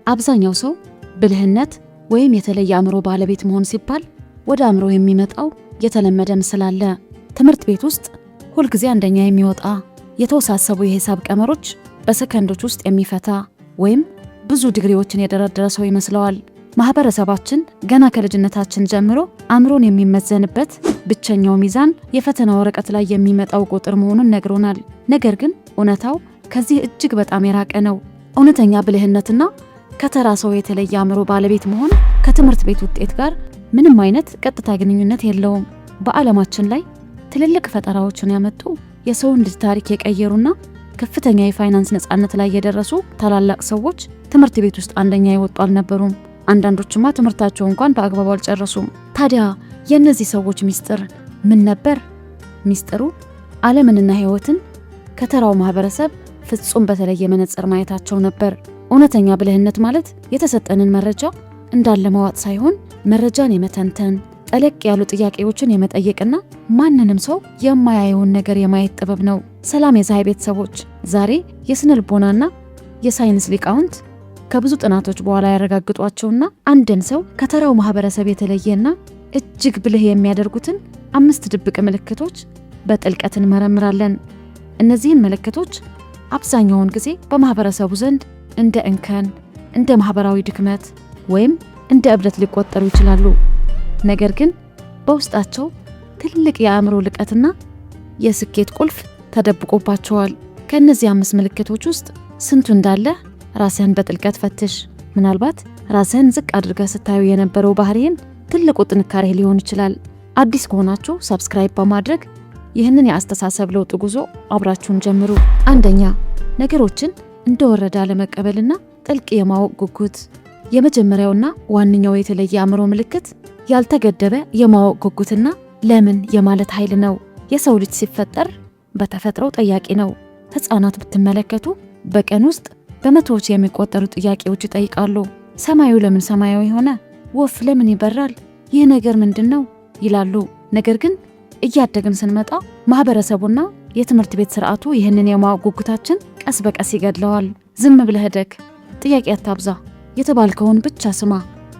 አብዛኛው ሰው ብልህነት ወይም የተለየ አእምሮ ባለቤት መሆን ሲባል ወደ አእምሮ የሚመጣው የተለመደ ምስል አለ። ትምህርት ቤት ውስጥ ሁልጊዜ አንደኛ የሚወጣ፣ የተወሳሰቡ የሂሳብ ቀመሮች በሰከንዶች ውስጥ የሚፈታ ወይም ብዙ ዲግሪዎችን የደረደረ ሰው ይመስለዋል። ማህበረሰባችን ገና ከልጅነታችን ጀምሮ አእምሮን የሚመዘንበት ብቸኛው ሚዛን የፈተና ወረቀት ላይ የሚመጣው ቁጥር መሆኑን ነግሮናል። ነገር ግን እውነታው ከዚህ እጅግ በጣም የራቀ ነው። እውነተኛ ብልህነትና ከተራ ሰው የተለየ አእምሮ ባለቤት መሆን ከትምህርት ቤት ውጤት ጋር ምንም አይነት ቀጥታ ግንኙነት የለውም። በዓለማችን ላይ ትልልቅ ፈጠራዎችን ያመጡ፣ የሰውን ልጅ ታሪክ የቀየሩና ከፍተኛ የፋይናንስ ነፃነት ላይ የደረሱ ታላላቅ ሰዎች ትምህርት ቤት ውስጥ አንደኛ የወጡ አልነበሩም። አንዳንዶችማ ትምህርታቸው እንኳን በአግባቡ አልጨረሱም። ታዲያ የእነዚህ ሰዎች ሚስጥር ምን ነበር? ሚስጥሩ ዓለምንና ሕይወትን ከተራው ማህበረሰብ ፍጹም በተለየ መነጽር ማየታቸው ነበር። እውነተኛ ብልህነት ማለት የተሰጠንን መረጃ እንዳለ መዋጥ ሳይሆን መረጃን የመተንተን፣ ጠለቅ ያሉ ጥያቄዎችን የመጠየቅና ማንንም ሰው የማያየውን ነገር የማየት ጥበብ ነው። ሰላም የፀሐይ ቤተሰቦች፣ ዛሬ የስነ ልቦናና የሳይንስ ሊቃውንት ከብዙ ጥናቶች በኋላ ያረጋግጧቸውና አንድን ሰው ከተራው ማህበረሰብ የተለየና እጅግ ብልህ የሚያደርጉትን 5 ድብቅ ምልክቶች በጥልቀት እንመረምራለን። እነዚህን ምልክቶች አብዛኛውን ጊዜ በማህበረሰቡ ዘንድ እንደ እንከን፣ እንደ ማህበራዊ ድክመት ወይም እንደ እብደት ሊቆጠሩ ይችላሉ። ነገር ግን በውስጣቸው ትልቅ የአእምሮ ልቀትና የስኬት ቁልፍ ተደብቆባቸዋል። ከእነዚህ 5 ምልክቶች ውስጥ ስንቱ እንዳለ ራስህን በጥልቀት ፈትሽ። ምናልባት ራስህን ዝቅ አድርገህ ስታዩ የነበረው ባህሪን ትልቁ ጥንካሬ ሊሆን ይችላል። አዲስ ከሆናችሁ ሰብስክራይብ በማድረግ ይህንን የአስተሳሰብ ለውጥ ጉዞ አብራችሁን ጀምሩ። አንደኛ፣ ነገሮችን እንደወረደ አለመቀበልና ጥልቅ የማወቅ ጉጉት። የመጀመሪያውና ዋነኛው የተለየ አእምሮ ምልክት ያልተገደበ የማወቅ ጉጉትና ለምን የማለት ኃይል ነው። የሰው ልጅ ሲፈጠር በተፈጥሮ ጠያቂ ነው። ሕፃናት ብትመለከቱ በቀን ውስጥ በመቶዎች የሚቆጠሩ ጥያቄዎች ይጠይቃሉ። ሰማዩ ለምን ሰማያዊ ሆነ? ወፍ ለምን ይበራል? ይህ ነገር ምንድነው? ይላሉ። ነገር ግን እያደግን ስንመጣ ማህበረሰቡና የትምህርት ቤት ስርዓቱ ይህንን የማወቅ ጉጉታችን ቀስ በቀስ ይገድለዋል። ዝም ብለህ ደግ፣ ጥያቄ አታብዛ፣ የተባልከውን ብቻ ስማ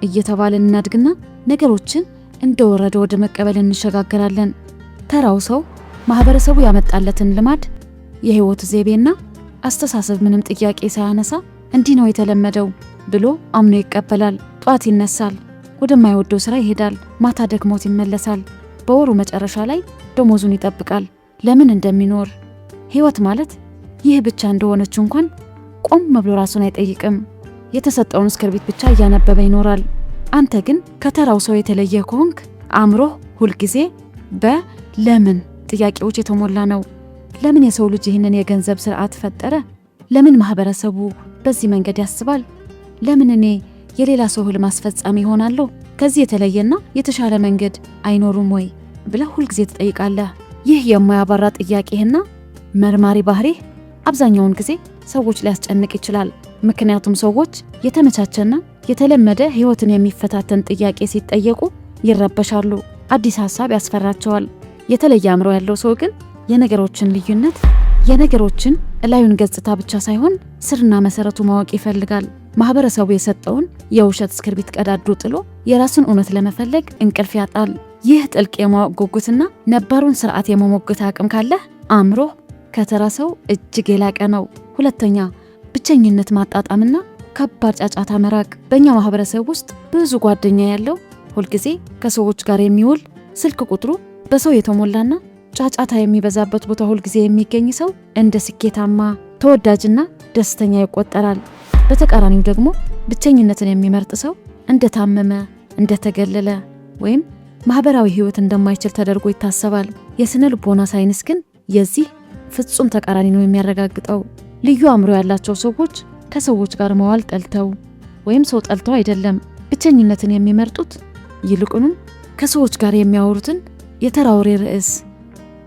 እየተባለን እናድግና ነገሮችን እንደወረደ ወደ መቀበል እንሸጋገራለን። ተራው ሰው ማህበረሰቡ ያመጣለትን ልማድ፣ የህይወት ዘይቤና አስተሳሰብ ምንም ጥያቄ ሳያነሳ እንዲህ ነው የተለመደው ብሎ አምኖ ይቀበላል። ጧት ይነሳል፣ ወደማይወደው ስራ ይሄዳል፣ ማታ ደክሞት ይመለሳል። በወሩ መጨረሻ ላይ ደሞዙን ይጠብቃል። ለምን እንደሚኖር ህይወት ማለት ይህ ብቻ እንደሆነች እንኳን ቆም ብሎ ራሱን አይጠይቅም። የተሰጠውን እስክርቢት ብቻ እያነበበ ይኖራል። አንተ ግን ከተራው ሰው የተለየ ከሆንክ አእምሮህ ሁልጊዜ በለምን ጥያቄዎች የተሞላ ነው። ለምን የሰው ልጅ ይህንን የገንዘብ ስርዓት ፈጠረ? ለምን ማህበረሰቡ በዚህ መንገድ ያስባል? ለምን እኔ የሌላ ሰው ህልም አስፈጻሚ ይሆናለሁ? ከዚህ የተለየና የተሻለ መንገድ አይኖሩም ወይ ብለህ ሁልጊዜ ትጠይቃለህ። ይህ የማያባራ ጥያቄህና መርማሪ ባህሪህ አብዛኛውን ጊዜ ሰዎች ሊያስጨንቅ ይችላል። ምክንያቱም ሰዎች የተመቻቸና የተለመደ ህይወትን የሚፈታተን ጥያቄ ሲጠየቁ ይረበሻሉ፣ አዲስ ሐሳብ ያስፈራቸዋል። የተለየ አእምሮ ያለው ሰው ግን የነገሮችን ልዩነት፣ የነገሮችን እላዩን ገጽታ ብቻ ሳይሆን ስርና መሰረቱ ማወቅ ይፈልጋል። ማህበረሰቡ የሰጠውን የውሸት እስክርቢት ቀዳዶ ጥሎ የራሱን እውነት ለመፈለግ እንቅልፍ ያጣል። ይህ ጥልቅ የማወቅ ጉጉትና ነባሩን ስርዓት የመሞገት አቅም ካለህ አእምሮህ ከተራ ሰው እጅግ የላቀ ነው። ሁለተኛ፣ ብቸኝነት ማጣጣምና ከባድ ጫጫታ መራቅ። በእኛ ማህበረሰብ ውስጥ ብዙ ጓደኛ ያለው፣ ሁልጊዜ ከሰዎች ጋር የሚውል፣ ስልክ ቁጥሩ በሰው የተሞላና ጫጫታ የሚበዛበት ቦታ ሁልጊዜ የሚገኝ ሰው እንደ ስኬታማ፣ ተወዳጅና ደስተኛ ይቆጠራል። በተቃራኒው ደግሞ ብቸኝነትን የሚመርጥ ሰው እንደታመመ፣ እንደተገለለ ወይም ማህበራዊ ህይወት እንደማይችል ተደርጎ ይታሰባል። የስነ ልቦና ሳይንስ ግን የዚህ ፍጹም ተቃራኒ ነው የሚያረጋግጠው። ልዩ አእምሮ ያላቸው ሰዎች ከሰዎች ጋር መዋል ጠልተው ወይም ሰው ጠልተው አይደለም ብቸኝነትን የሚመርጡት፣ ይልቁንም ከሰዎች ጋር የሚያወሩትን የተራ ወሬ ርዕስ፣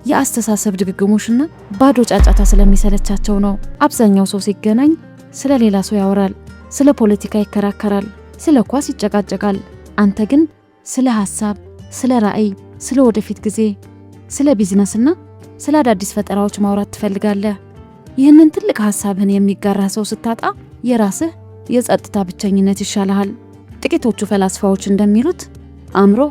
የአስተሳሰብ ድግግሞሽና ባዶ ጫጫታ ስለሚሰለቻቸው ነው። አብዛኛው ሰው ሲገናኝ ስለ ሌላ ሰው ያወራል፣ ስለ ፖለቲካ ይከራከራል፣ ስለ ኳስ ይጨቃጨቃል። አንተ ግን ስለ ሐሳብ፣ ስለ ራዕይ፣ ስለ ወደፊት ጊዜ፣ ስለ ቢዝነስና ስለ አዳዲስ ፈጠራዎች ማውራት ትፈልጋለህ። ይህንን ትልቅ ሐሳብህን የሚጋራ ሰው ስታጣ የራስህ የጸጥታ ብቸኝነት ይሻልሃል። ጥቂቶቹ ፈላስፋዎች እንደሚሉት አእምሮ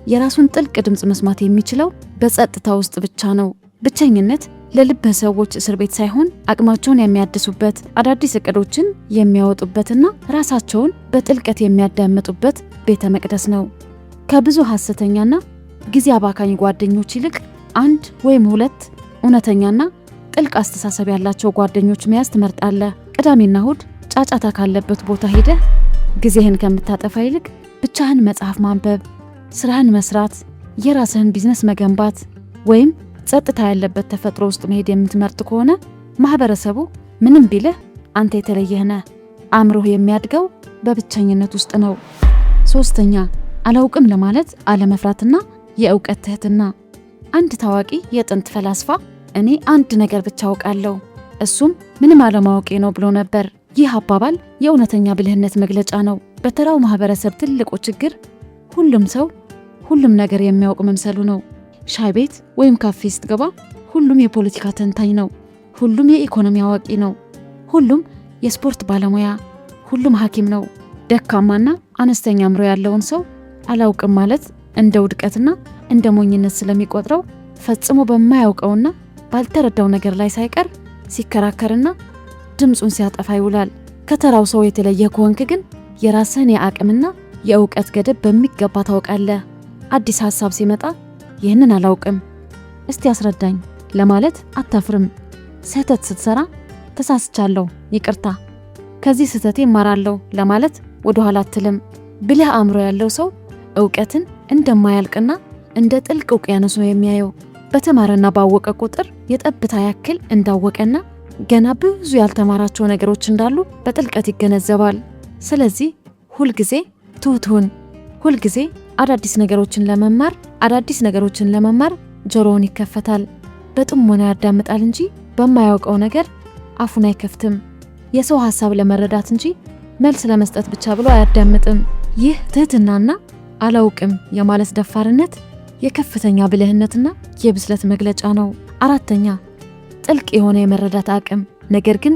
የራሱን ጥልቅ ድምፅ መስማት የሚችለው በጸጥታ ውስጥ ብቻ ነው። ብቸኝነት ለልበ ሰዎች እስር ቤት ሳይሆን አቅማቸውን የሚያድሱበት፣ አዳዲስ እቅዶችን የሚያወጡበትና ራሳቸውን በጥልቀት የሚያዳምጡበት ቤተ መቅደስ ነው። ከብዙ ሐሰተኛና ጊዜ አባካኝ ጓደኞች ይልቅ አንድ ወይም ሁለት እውነተኛና ጥልቅ አስተሳሰብ ያላቸው ጓደኞች መያዝ ትመርጣለህ። ቅዳሜና እሁድ ጫጫታ ካለበት ቦታ ሄደህ ጊዜህን ከምታጠፋ ይልቅ ብቻህን መጽሐፍ ማንበብ፣ ስራህን መስራት፣ የራስህን ቢዝነስ መገንባት ወይም ጸጥታ ያለበት ተፈጥሮ ውስጥ መሄድ የምትመርጥ ከሆነ ማህበረሰቡ ምንም ቢልህ አንተ የተለየህ ነህ። አእምሮህ የሚያድገው በብቸኝነት ውስጥ ነው። 3ኛ አላውቅም ለማለት አለመፍራትና የእውቀት ትህትና። አንድ ታዋቂ የጥንት ፈላስፋ እኔ አንድ ነገር ብቻ አውቃለሁ እሱም ምንም አለማወቄ ነው ብሎ ነበር። ይህ አባባል የእውነተኛ ብልህነት መግለጫ ነው። በተራው ማህበረሰብ ትልቁ ችግር ሁሉም ሰው ሁሉም ነገር የሚያውቅ መምሰሉ ነው። ሻይ ቤት ወይም ካፌ ስትገባ ሁሉም የፖለቲካ ተንታኝ ነው፣ ሁሉም የኢኮኖሚ አዋቂ ነው፣ ሁሉም የስፖርት ባለሙያ፣ ሁሉም ሐኪም ነው። ደካማና አነስተኛ አእምሮ ያለውን ሰው አላውቅም ማለት እንደ ውድቀትና እንደ ሞኝነት ስለሚቆጥረው ፈጽሞ በማያውቀውና ባልተረዳው ነገር ላይ ሳይቀር ሲከራከርና ድምፁን ሲያጠፋ ይውላል። ከተራው ሰው የተለየ ከሆንክ ግን የራስህን የአቅምና የእውቀት ገደብ በሚገባ ታውቃለህ። አዲስ ሐሳብ ሲመጣ ይህንን አላውቅም እስቲ አስረዳኝ ለማለት አታፍርም። ስህተት ስትሰራ ተሳስቻለሁ ይቅርታ ከዚህ ስህተቴ እማራለሁ ለማለት ወደ ኋላ አትልም። ብልህ አእምሮ ያለው ሰው እውቀትን እንደማያልቅና እንደ ጥልቅ ውቅያኖስ ነው የሚያየው። በተማረና ባወቀ ቁጥር የጠብታ ያክል እንዳወቀና ገና ብዙ ያልተማራቸው ነገሮች እንዳሉ በጥልቀት ይገነዘባል። ስለዚህ ሁልጊዜ ትሁት ሁን። ሁልጊዜ አዳዲስ ነገሮችን ለመማር ጆሮውን ይከፈታል። በጥሞና ያዳምጣል እንጂ በማያውቀው ነገር አፉን አይከፍትም። የሰው ሐሳብ ለመረዳት እንጂ መልስ ለመስጠት ብቻ ብሎ አያዳምጥም። ይህ ትህትናና አላውቅም የማለት ደፋርነት የከፍተኛ ብልህነትና የብስለት መግለጫ ነው። 4ኛ ጥልቅ የሆነ የመረዳት አቅም፣ ነገር ግን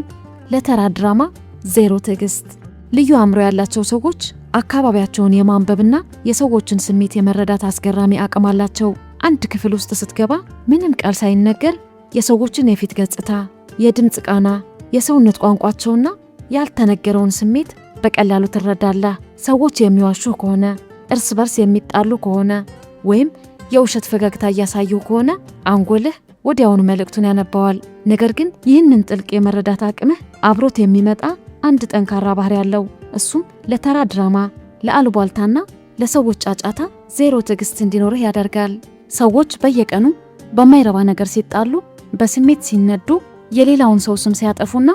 ለተራ ድራማ ዜሮ ትዕግስት። ልዩ አእምሮ ያላቸው ሰዎች አካባቢያቸውን የማንበብና የሰዎችን ስሜት የመረዳት አስገራሚ አቅም አላቸው። አንድ ክፍል ውስጥ ስትገባ ምንም ቃል ሳይነገር የሰዎችን የፊት ገጽታ፣ የድምፅ ቃና፣ የሰውነት ቋንቋቸውና ያልተነገረውን ስሜት በቀላሉ ትረዳለህ። ሰዎች የሚዋሹ ከሆነ፣ እርስ በርስ የሚጣሉ ከሆነ ወይም የውሸት ፈገግታ እያሳዩ ከሆነ አንጎልህ ወዲያውኑ መልእክቱን ያነባዋል። ነገር ግን ይህንን ጥልቅ የመረዳት አቅምህ አብሮት የሚመጣ አንድ ጠንካራ ባህሪ ያለው፣ እሱም ለተራ ድራማ፣ ለአሉባልታና ለሰዎች ጫጫታ ዜሮ ትዕግስት እንዲኖርህ ያደርጋል። ሰዎች በየቀኑ በማይረባ ነገር ሲጣሉ፣ በስሜት ሲነዱ፣ የሌላውን ሰው ስም ሲያጠፉና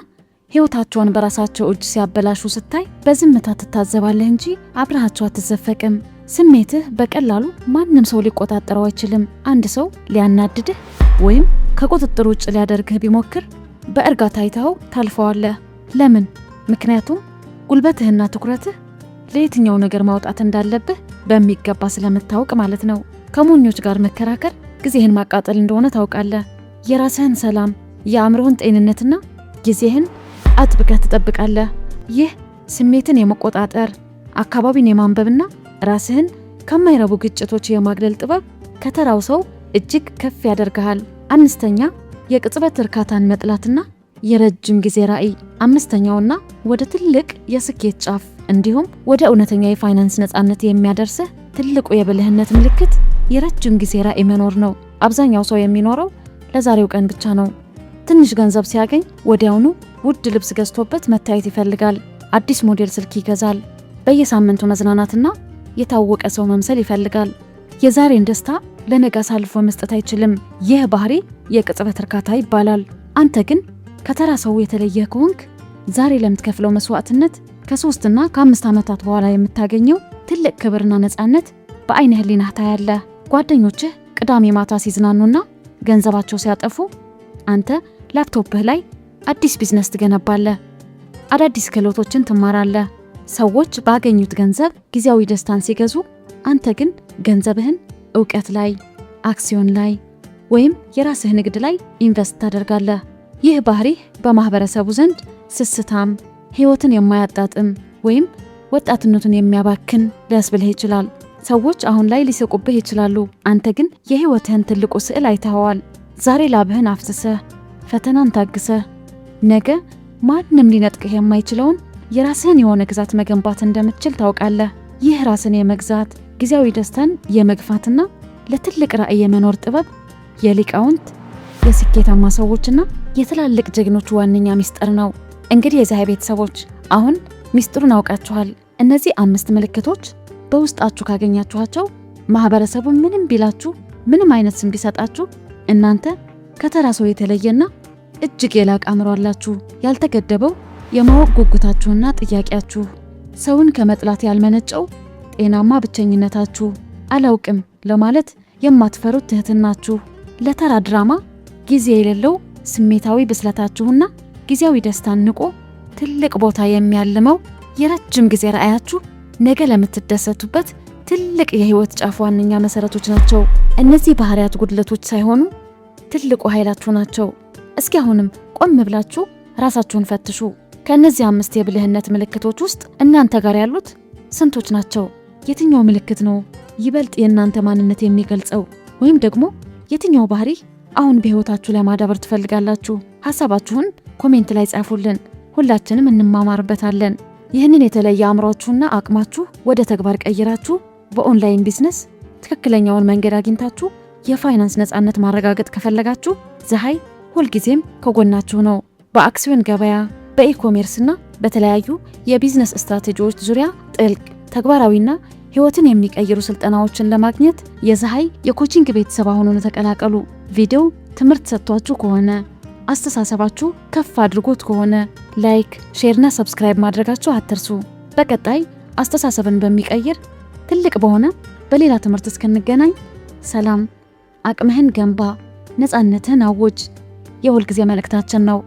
ሕይወታቸውን በራሳቸው እጅ ሲያበላሹ ስታይ በዝምታ ትታዘባለህ እንጂ አብረሃቸው አትዘፈቅም። ስሜትህ በቀላሉ ማንም ሰው ሊቆጣጠረው አይችልም። አንድ ሰው ሊያናድድህ ወይም ከቁጥጥር ውጭ ሊያደርግህ ቢሞክር በእርጋታ አይተኸው ታልፈዋለህ። ለምን? ምክንያቱም ጉልበትህና ትኩረትህ ለየትኛው ነገር ማውጣት እንዳለብህ በሚገባ ስለምታውቅ ማለት ነው። ከሞኞች ጋር መከራከር ጊዜህን ማቃጠል እንደሆነ ታውቃለህ። የራስህን ሰላም፣ የአእምሮህን ጤንነትና ጊዜህን አጥብቀህ ትጠብቃለህ። ይህ ስሜትን የመቆጣጠር አካባቢን የማንበብና ራስህን ከማይረቡ ግጭቶች የማግለል ጥበብ ከተራው ሰው እጅግ ከፍ ያደርግሃል። 5ኛ የቅጽበት እርካታን መጥላትና የረጅም ጊዜ ራዕይ። 5ኛውና ወደ ትልቅ የስኬት ጫፍ እንዲሁም ወደ እውነተኛ የፋይናንስ ነፃነት የሚያደርስህ ትልቁ የብልህነት ምልክት የረጅም ጊዜ ራዕይ መኖር ነው። አብዛኛው ሰው የሚኖረው ለዛሬው ቀን ብቻ ነው። ትንሽ ገንዘብ ሲያገኝ ወዲያውኑ ውድ ልብስ ገዝቶበት መታየት ይፈልጋል። አዲስ ሞዴል ስልክ ይገዛል። በየሳምንቱ መዝናናትና የታወቀ ሰው መምሰል ይፈልጋል። የዛሬን ደስታ ለነገ አሳልፎ መስጠት አይችልም። ይህ ባህሪ የቅጽበት እርካታ ይባላል። አንተ ግን ከተራ ሰው የተለየ ከሆንክ ዛሬ ለምትከፍለው መስዋዕትነት ከ3 እና ከ5 ዓመታት በኋላ የምታገኘው ትልቅ ክብርና ነፃነት በአይነ ህሊናህ ታያለህ። ጓደኞችህ ቅዳሜ ማታ ሲዝናኑና ገንዘባቸው ሲያጠፉ አንተ ላፕቶፕህ ላይ አዲስ ቢዝነስ ትገነባለህ። አዳዲስ ክህሎቶችን ትማራለህ። ሰዎች ባገኙት ገንዘብ ጊዜያዊ ደስታን ሲገዙ፣ አንተ ግን ገንዘብህን እውቀት ላይ፣ አክሲዮን ላይ ወይም የራስህ ንግድ ላይ ኢንቨስት ታደርጋለህ። ይህ ባህሪህ በማህበረሰቡ ዘንድ ስስታም፣ ህይወትን የማያጣጥም ወይም ወጣትነቱን የሚያባክን ሊያስብልህ ይችላል። ሰዎች አሁን ላይ ሊስቁብህ ይችላሉ። አንተ ግን የህይወትህን ትልቁ ስዕል አይተኸዋል። ዛሬ ላብህን አፍስሰህ ፈተናን ታግሰህ ነገ ማንም ሊነጥቅህ የማይችለውን የራስህን የሆነ ግዛት መገንባት እንደምትችል ታውቃለህ። ይህ ራስን የመግዛት ጊዜያዊ ደስታን የመግፋትና ለትልቅ ራዕይ የመኖር ጥበብ የሊቃውንት የስኬታማ ሰዎችና የትላልቅ ጀግኖች ዋነኛ ሚስጥር ነው። እንግዲህ የፀሐይ ቤተሰቦች አሁን ሚስጥሩን አውቃችኋል። እነዚህ 5 ምልክቶች በውስጣችሁ ካገኛችኋቸው ማህበረሰቡ ምንም ቢላችሁ፣ ምንም አይነት ስም ቢሰጣችሁ እናንተ ከተራ ሰው የተለየና እጅግ የላቀ አእምሮ አላችሁ። ያልተገደበው የማወቅ ጉጉታችሁና ጥያቄያችሁ፣ ሰውን ከመጥላት ያልመነጨው ጤናማ ብቸኝነታችሁ፣ አላውቅም ለማለት የማትፈሩት ትህትናችሁ፣ ለተራ ድራማ ጊዜ የሌለው ስሜታዊ ብስለታችሁና ጊዜያዊ ደስታን ንቆ ትልቅ ቦታ የሚያልመው የረጅም ጊዜ ራዕያችሁ ነገ ለምትደሰቱበት ትልቅ የህይወት ጫፍ ዋነኛ መሰረቶች ናቸው። እነዚህ ባህሪያት ጉድለቶች ሳይሆኑ ትልቁ ኃይላችሁ ናቸው። እስኪ አሁንም ቆም ብላችሁ ራሳችሁን ፈትሹ። ከእነዚህ 5 የብልህነት ምልክቶች ውስጥ እናንተ ጋር ያሉት ስንቶች ናቸው? የትኛው ምልክት ነው ይበልጥ የእናንተ ማንነት የሚገልጸው? ወይም ደግሞ የትኛው ባህሪ አሁን በህይወታችሁ ለማዳበር ትፈልጋላችሁ? ሐሳባችሁን ኮሜንት ላይ ጻፉልን። ሁላችንም እንማማርበታለን። ይህንን የተለየ አእምሯችሁና አቅማችሁ ወደ ተግባር ቀይራችሁ በኦንላይን ቢዝነስ ትክክለኛውን መንገድ አግኝታችሁ የፋይናንስ ነፃነት ማረጋገጥ ከፈለጋችሁ ፀሐይ ሁልጊዜም ከጎናችሁ ነው። በአክሲዮን ገበያ፣ በኢኮሜርስና በተለያዩ የቢዝነስ ስትራቴጂዎች ዙሪያ ጥልቅ ተግባራዊና ህይወትን የሚቀይሩ ስልጠናዎችን ለማግኘት የፀሐይ የኮቺንግ ቤተሰብ አሁኑን ተቀላቀሉ። ቪዲዮ ትምህርት ሰጥቷችሁ ከሆነ አስተሳሰባችሁ ከፍ አድርጎት ከሆነ ላይክ፣ ሼርና ሰብስክራይብ ማድረጋችሁ አትርሱ። በቀጣይ አስተሳሰብን በሚቀይር ትልቅ በሆነ በሌላ ትምህርት እስክንገናኝ ሰላም። አቅምህን ገንባ፣ ነፃነትህን አውጅ የሁልጊዜ መልእክታችን ነው።